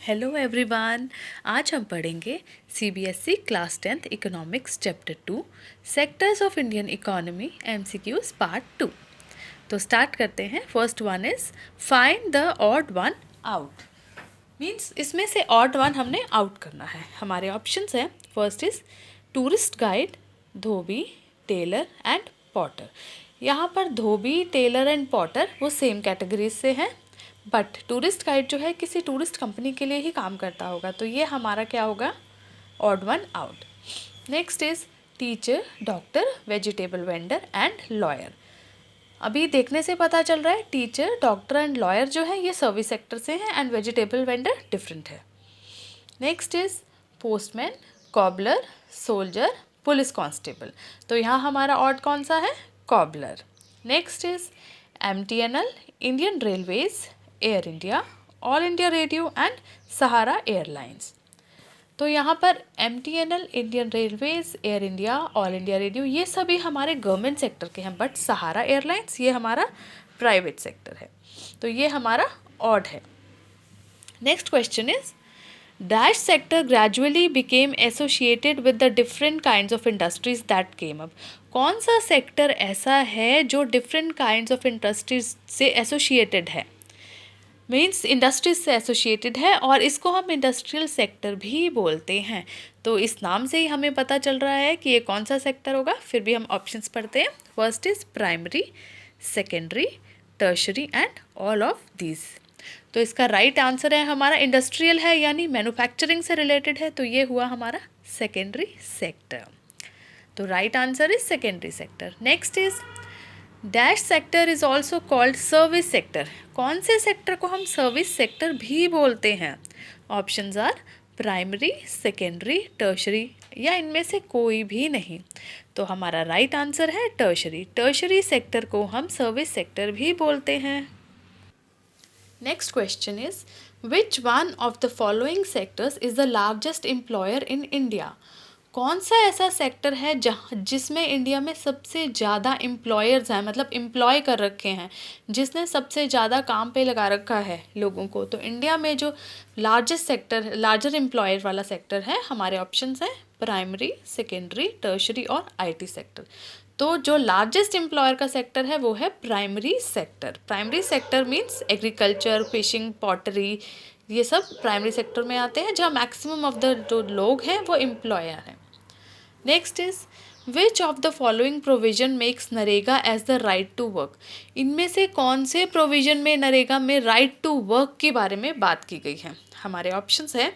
Hello everyone. आज हम पढ़ेंगे CBSE class 10th economics chapter 2 sectors of Indian economy MCQs part 2। तो start करते हैं। First one is find the odd one out. Means इसमें से ऑड वन हमने आउट करना है। हमारे ऑप्शंस हैं। First is tourist guide, dhobi, tailor and potter. यहाँ पर धोबी, टेलर एंड पॉटर वो सेम कैटेगरीज से हैं, बट टूरिस्ट गाइड जो है किसी टूरिस्ट कंपनी के लिए ही काम करता होगा, तो ये हमारा क्या होगा, odd one out. Next is teacher, doctor, vegetable vendor and lawyer. अभी देखने से पता चल रहा है टीचर, डॉक्टर एंड लॉयर जो है ये सर्विस सेक्टर से हैं एंड वेजिटेबल वेंडर डिफरेंट है। Next is postman, cobbler, soldier, police constable. तो यहाँ हमारा ऑड कौन सा है, cobbler. Next is MTNL, Indian railways, air India, all India radio and Sahara airlines. तो यहाँ पर MTNL, Indian railways, air India, all India radio ये सभी हमारे गवर्नमेंट सेक्टर के हैं, बट सहारा एयरलाइंस ये हमारा प्राइवेट सेक्टर है, तो ये हमारा ऑड है। Next question is dash sector gradually became associated with the different kinds of industries that came up. कौन सा सेक्टर ऐसा है जो डिफरेंट काइंड्स ऑफ इंडस्ट्रीज से एसोसिएटेड है, मीन्स इंडस्ट्रीज से एसोसिएटेड है, और इसको हम इंडस्ट्रियल सेक्टर भी बोलते हैं। तो इस नाम से ही हमें पता चल रहा है कि ये कौन सा सेक्टर होगा। फिर भी हम ऑप्शंस पढ़ते हैं। First is primary, secondary, tertiary and all of these. तो इसका राइट आंसर है हमारा इंडस्ट्रियल है, यानी मैन्युफैक्चरिंग से रिलेटेड है, तो ये हुआ हमारा सेकेंडरी सेक्टर। तो right answer is secondary sector. Next is dash sector is also called service sector. कौन से सेक्टर को हम सर्विस सेक्टर भी बोलते हैं? Options are primary, secondary, tertiary, या इनमें से कोई भी नहीं। तो हमारा राइट आंसर है टर्शरी। टर्शरी सेक्टर को हम सर्विस सेक्टर भी बोलते हैं। Next question is which one of the following sectors is the largest employer in India. कौन सा ऐसा सेक्टर है जहाँ जिसमें इंडिया में सबसे ज़्यादा एम्प्लॉयर्स हैं, मतलब एम्प्लॉय कर रखे हैं, जिसने सबसे ज़्यादा काम पे लगा रखा है लोगों को। तो इंडिया में जो लार्जेस्ट सेक्टर, लार्जर एम्प्लॉयर वाला सेक्टर है, हमारे ऑप्शंस हैं प्राइमरी, सेकेंडरी, टर्शरी और आईटी सेक्टर। तो जो लार्जेस्ट एम्प्लॉयर का सेक्टर है वो है primary sector. Primary sector means agriculture, fishing, pottery, ये सब प्राइमरी सेक्टर में आते हैं, जहाँ मैक्सिमम ऑफ द जो लोग हैं वो एम्प्लॉयर हैं। Next is which of the following provision makes NREGA as the right to work. इनमें से कौन से प्रोविजन में नरेगा में राइट टू वर्क के बारे में बात की गई है? हमारे ऑप्शंस है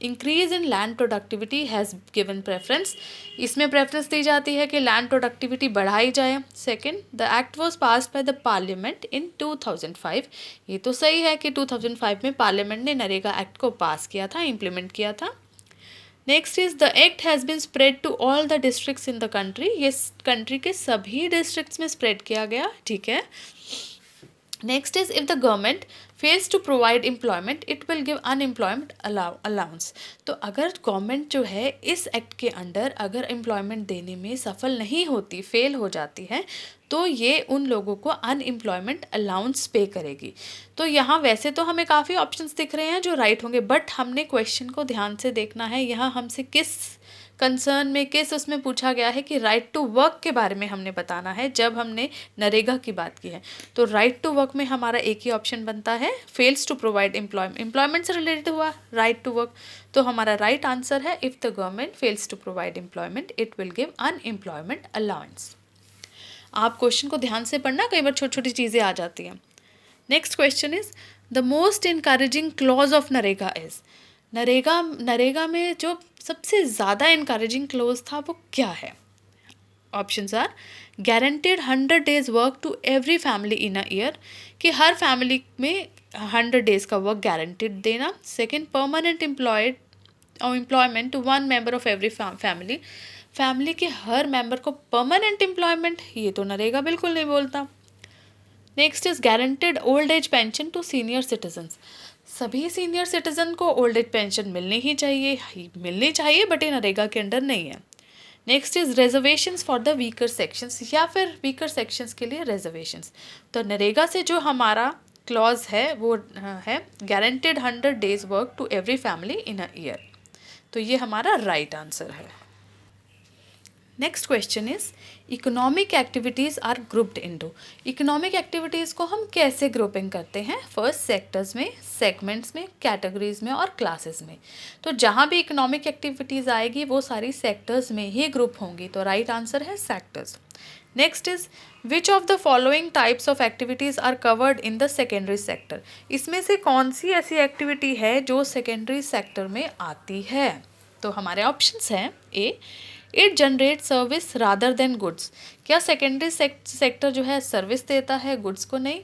increase in land productivity has given preference. इसमें प्रेफरेंस दी जाती है कि लैंड प्रोडक्टिविटी बढ़ाई जाए। Second, the act was passed by the parliament in 2005। ये तो सही है कि 2005 में पार्लियामेंट ने नरेगा एक्ट को पास किया था, इम्प्लीमेंट किया था। Next is the act has been spread to all the districts in the country. ये कंट्री के सभी डिस्ट्रिक्ट्स में स्प्रेड किया गया, ठीक है। Next is if the government fails to provide employment it will give unemployment allowance. तो अगर गवर्नमेंट जो है इस एक्ट के अंडर अगर एम्प्लॉयमेंट देने में सफल नहीं होती, फेल हो जाती है, तो ये उन लोगों को अनएम्प्लॉयमेंट अलाउंस पे करेगी। तो यहाँ वैसे तो हमें काफ़ी ऑप्शंस दिख रहे हैं जो राइट होंगे, बट हमने क्वेश्चन को ध्यान से देखना है। यहाँ हमसे किस कंसर्न में, किस उसमें पूछा गया है कि राइट टू वर्क के बारे में हमने बताना है जब हमने नरेगा की बात की है। तो राइट टू वर्क में हमारा एक ही ऑप्शन बनता है, fails to provide employment, employment से रिलेटेड हुआ राइट टू वर्क। तो हमारा राइट आंसर है if the government fails to provide employment it will give unemployment allowance. आप क्वेश्चन को ध्यान से पढ़ना, कई बार छोटी छोटी चीज़ें आ जाती हैं। Next question is the most encouraging clause of NREGA is. NREGA में जो सबसे ज़्यादा इनकरेजिंग क्लोज था वो क्या है? Options are guaranteed 100 days work to every family in a year, कि हर फैमिली में 100 days का वर्क गारंटेड देना। Second, permanent employment to one member of every family, family के हर मेंबर को परमानेंट एम्प्लॉयमेंट, ये तो नरेगा बिल्कुल नहीं बोलता। Next is guaranteed old age pension to senior citizens, सभी सीनियर सिटीजन को ओल्ड एज पेंशन मिलनी चाहिए, बट ये नरेगा के अंडर नहीं है। Next is reservations for the weaker sections, या फिर वीकर सेक्शंस के लिए रिजर्वेशंस। तो नरेगा से जो हमारा क्लॉज है वो है guaranteed 100 days work to every family in a year. तो ये हमारा राइट आंसर है। Next question is economic activities are grouped into. Economic activities को हम कैसे ग्रुपिंग करते हैं? फर्स्ट सेक्टर्स में, सेगमेंट्स में, कैटेगरीज में और क्लासेस में। तो जहाँ भी इकोनॉमिक एक्टिविटीज़ आएगी वो सारी सेक्टर्स में ही ग्रुप होंगी, तो राइट आंसर है sectors. Next is which of the following types of activities are covered in the secondary sector. इसमें से कौन सी ऐसी एक्टिविटी है जो सेकेंडरी सेक्टर में आती है? तो हमारे ऑप्शंस हैं A, it generate service rather than goods. क्या सेकेंडरी सेक्टर जो है सर्विस देता है, गुड्स को नहीं।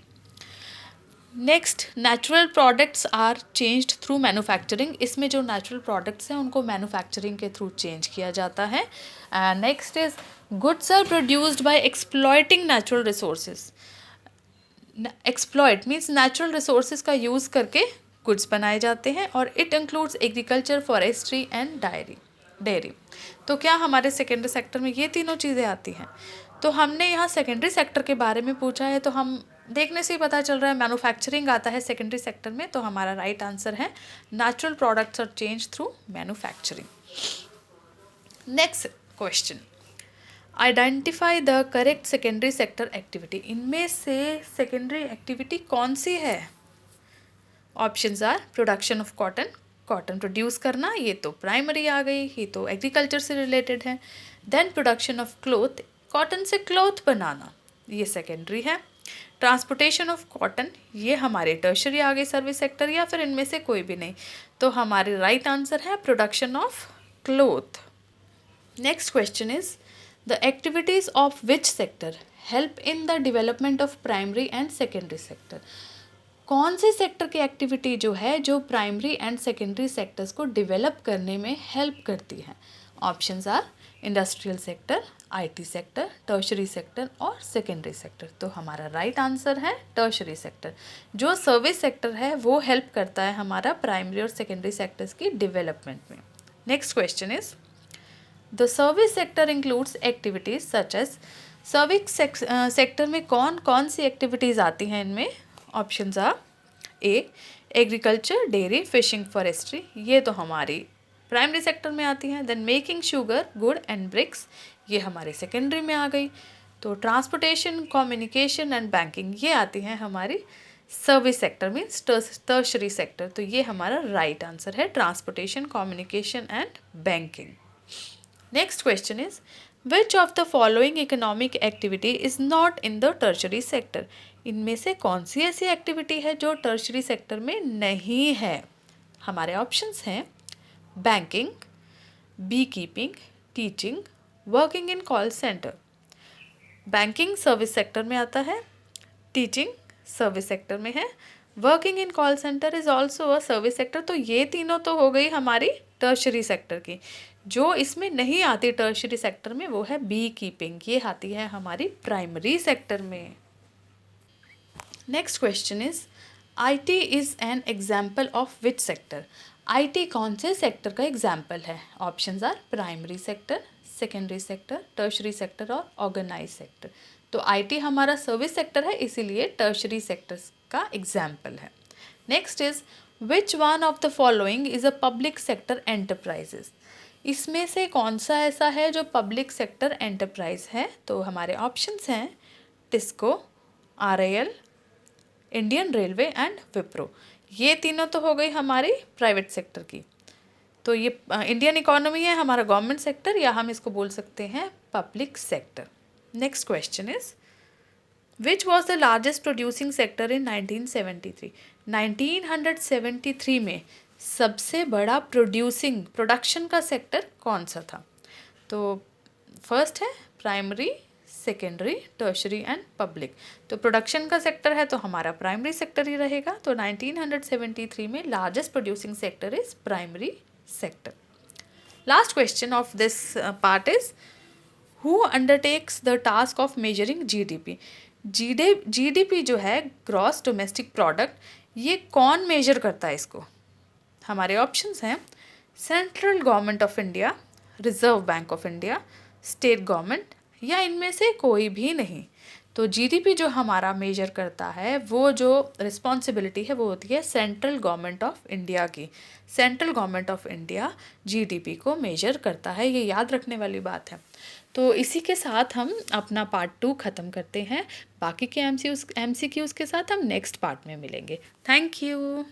Next, natural products are changed through manufacturing. इसमें जो नेचुरल प्रोडक्ट्स हैं उनको मैन्युफैक्चरिंग के थ्रू चेंज किया जाता है। Next is goods are produced by exploiting natural resources. Exploit means natural resources का यूज़ करके गुड्स बनाए जाते हैं। और it includes agriculture, forestry and dairy. तो क्या हमारे सेकेंडरी सेक्टर में ये तीनों चीज़ें आती हैं? तो हमने यहाँ सेकेंडरी सेक्टर के बारे में पूछा है, तो हम देखने से ही पता चल रहा है मैन्युफैक्चरिंग आता है सेकेंडरी सेक्टर में। तो हमारा राइट आंसर है natural products are change through manufacturing. Next question, identify the correct secondary sector activity. इनमें से सेकेंडरी एक्टिविटी कौन सी है? Options are production of cotton, cotton produce करना, ये तो प्राइमरी आ गई, ये तो एग्रीकल्चर से रिलेटेड है। Then production of cloth, cotton से क्लॉथ बनाना, ये सेकेंडरी है। ट्रांसपोर्टेशन ऑफ कॉटन, ये हमारे टर्शरी आ गई सर्विस सेक्टर, या फिर इनमें से कोई भी नहीं। तो हमारे राइट आंसर है production of cloth. Next question is the activities of which sector help in the development of primary and secondary sector. कौन से सेक्टर की एक्टिविटी जो है जो प्राइमरी एंड सेकेंडरी सेक्टर्स को डेवलप करने में हेल्प करती है? Options are industrial sector, IT sector, tertiary sector और सेकेंडरी सेक्टर। तो हमारा राइट आंसर है टर्शरी सेक्टर। जो सर्विस सेक्टर है वो हेल्प करता है हमारा प्राइमरी और सेकेंडरी सेक्टर्स की डेवलपमेंट में। Next question is the service sector includes activities such as. Service sector में कौन कौन सी एक्टिविटीज़ आती हैं इनमें? Options are A, agriculture, dairy, fishing, forestry, ये तो हमारी प्राइमरी सेक्टर में आती हैं। Then making sugar, gur and bricks, ये हमारे सेकेंडरी में आ गई। तो ट्रांसपोर्टेशन, कम्युनिकेशन एंड बैंकिंग, ये आती हैं हमारी service sector means tertiary sector. तो ये हमारा राइट आंसर है transportation, communication and banking. Next question is which of the following economic activity is not in the tertiary sector. इनमें से कौन सी ऐसी एक्टिविटी है जो टर्शरी सेक्टर में नहीं है? हमारे ऑप्शंस हैं banking, bee keeping, teaching, working in call centre. Banking service sector में आता है, टीचिंग सर्विस सेक्टर में है, working in call centre is also a service sector. तो ये तीनों तो हो गई हमारी टर्शरी सेक्टर की। जो इसमें नहीं आती टर्शरी सेक्टर में वो है बी कीपिंग, ये आती है हमारी प्राइमरी सेक्टर में। Next question is IT is an example of which sector. IT कौन से सेक्टर का एग्जाम्पल है? Options are primary sector, secondary sector, tertiary sector और ऑर्गेनाइज सेक्टर। तो आईटी हमारा सर्विस सेक्टर है, इसीलिए टर्शरी सेक्टर्स का एग्जाम्पल है। Next is which one of the following is a public sector enterprises. इसमें से कौन सा ऐसा है जो पब्लिक सेक्टर एंटरप्राइज है? तो हमारे ऑप्शंस हैं TISCO, RIL, Indian railway and Wipro. ये तीनों तो हो गई हमारी प्राइवेट सेक्टर की। तो ये इंडियन इकोनॉमी है हमारा गवर्नमेंट सेक्टर, या हम इसको बोल सकते हैं public sector. Next question is which was the largest producing sector in 1973। 1973 में सबसे बड़ा प्रोडक्शन का सेक्टर कौन सा था? तो फर्स्ट है primary, secondary, tertiary and public. तो प्रोडक्शन का सेक्टर है तो हमारा प्राइमरी सेक्टर ही रहेगा। तो 1973 में largest producing sector is primary sector. Last question of this part is who undertakes the task of measuring GDP. GDP जो है ग्रॉस डोमेस्टिक प्रोडक्ट, ये कौन मेजर करता है इसको? हमारे ऑप्शंस हैं central government of India, reserve bank of India, state government, या इनमें से कोई भी नहीं। तो जीडीपी जो हमारा मेजर करता है, वो जो रिस्पॉन्सिबिलिटी है वो होती है सेंट्रल गवर्नमेंट ऑफ इंडिया की। Central government of India GDP को मेजर करता है, ये याद रखने वाली बात है। तो इसी के साथ हम अपना पार्ट 2 ख़त्म करते हैं। बाकी के एमसीक्यूज़ के साथ हम नेक्स्ट पार्ट में मिलेंगे। Thank you.